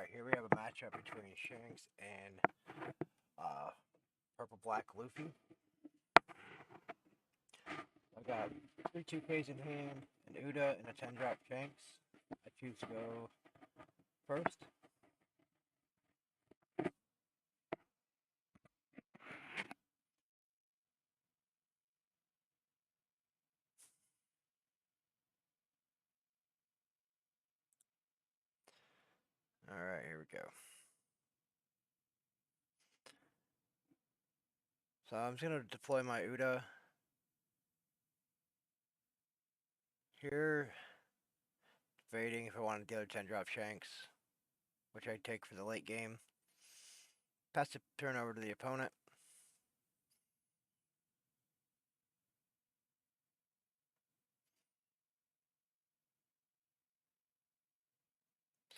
Alright, here we have a matchup between Shanks and Purple Black Luffy. I've got 3 2Ks in hand, an Uda, and a 10 drop Shanks. I choose to go first. Alright, here we go. So I'm just going to deploy my Uda. Here, debating if I wanted the other 10 drop Shanks, which I take for the late game. Pass the turn over to the opponent.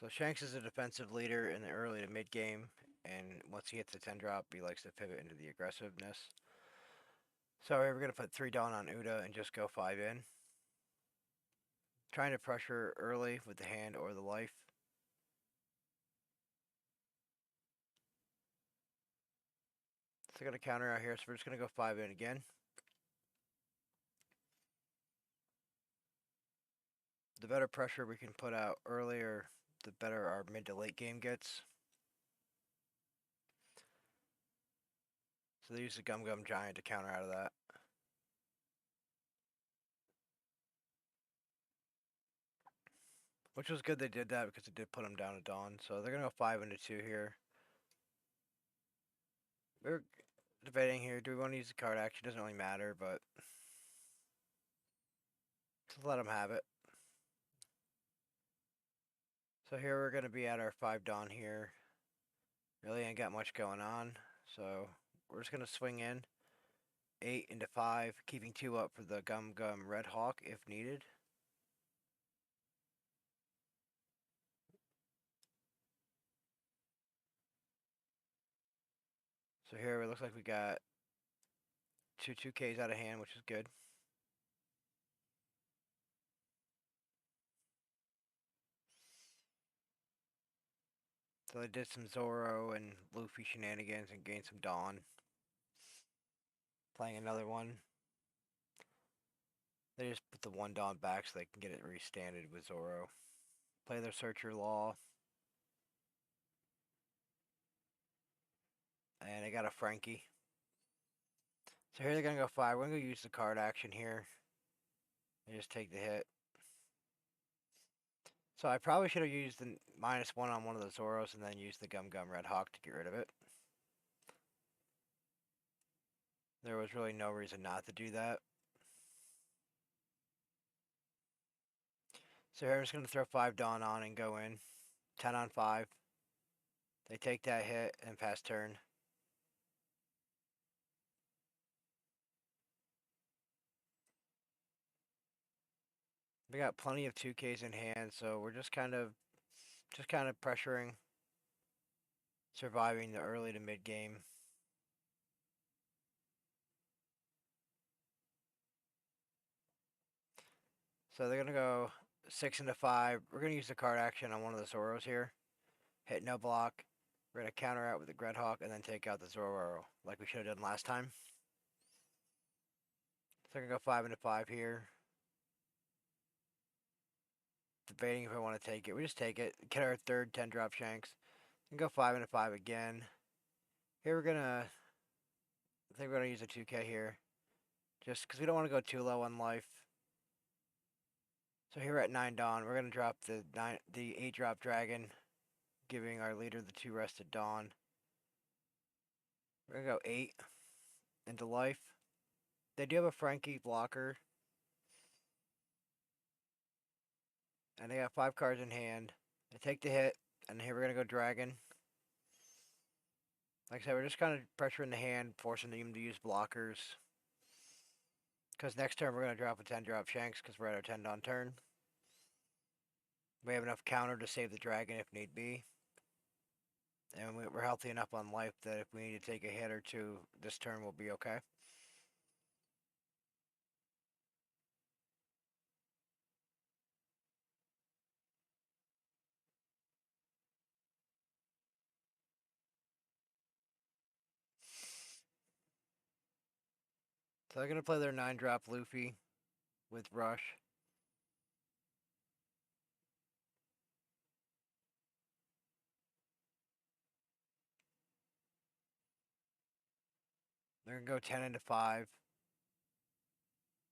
So Shanks is a defensive leader in the early to mid game, and once he hits the 10 drop, he likes to pivot into the aggressiveness. So we're going to put 3 down on Uda and just go 5 in. Trying to pressure early with the hand or the life. So I got a counter out here, so we're just going to go 5 in again. The better pressure we can put out earlier, the better our mid to late game gets. So they use the Gum Gum Giant to counter out of that. Which was good they did that because it did put them down to Dawn. So they're going to go 5 into 2 here. We're debating here, do we want to use the card action? Doesn't really matter, but just let them have it. So here we're going to be at our 5 Dawn here. Really ain't got much going on, so we're just going to swing in. 8 into 5, keeping 2 up for the Gum Gum Red Hawk if needed. So here it looks like we got 2 2Ks out of hand, which is good. So they did some Zoro and Luffy shenanigans and gained some Dawn. Playing another one. They just put the 1 Dawn back so they can get it restanded with Zoro. Play their Searcher Law. And they got a Frankie. So here they're going to go 5. We're going to use the card action here. And just take the hit. So I probably should have used the -1 on one of the Zoros and then used the Gum Gum Red Hawk to get rid of it. There was really no reason not to do that. So here I'm just going to throw 5 Dawn on and go in. 10 on 5. They take that hit and pass turn. We got plenty of 2Ks in hand, so we're just kind of pressuring, surviving the early to mid game. So they're gonna go 6 into 5. We're gonna use the card action on one of the Zoros here. Hit no block. We're gonna counter out with the Red Hawk and then take out the Zoro like we should have done last time. So I'm gonna go 5 into 5 here. Debating if I want to take it. We just take it. Get our third 10 drop Shanks. And go 5 into 5 again. Here we're gonna, I think we're gonna use a 2K here. Just because we don't want to go too low on life. So here at 9 Dawn, we're gonna drop the 8 drop Dragon, giving our leader the 2 rested Dawn. We're gonna go 8 into life. They do have a Frankie blocker. And they got 5 cards in hand. They take the hit, and here we're gonna go Dragon. Like I said, we're just kind of pressuring the hand, forcing them to use blockers. Because next turn we're gonna drop a 10 drop Shanks because we're at our 10 Dawn turn. We have enough counter to save the Dragon if need be. And we're healthy enough on life that if we need to take a hit or two, this turn will be okay. So they're going to play their 9-drop Luffy with Rush. They're going to go 10 into 5.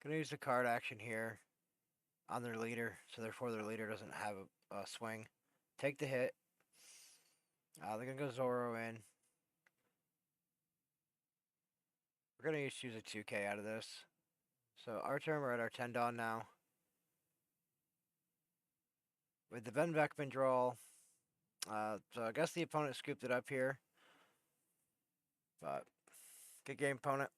Going to use the card action here on their leader, so therefore their leader doesn't have a swing. Take the hit. They're going to go Zoro in. We're going to use a 2K out of this. So our turn, we're at our 10 Dawn now. With the Ven Beckman draw, so I guess the opponent scooped it up here. But good game, opponent.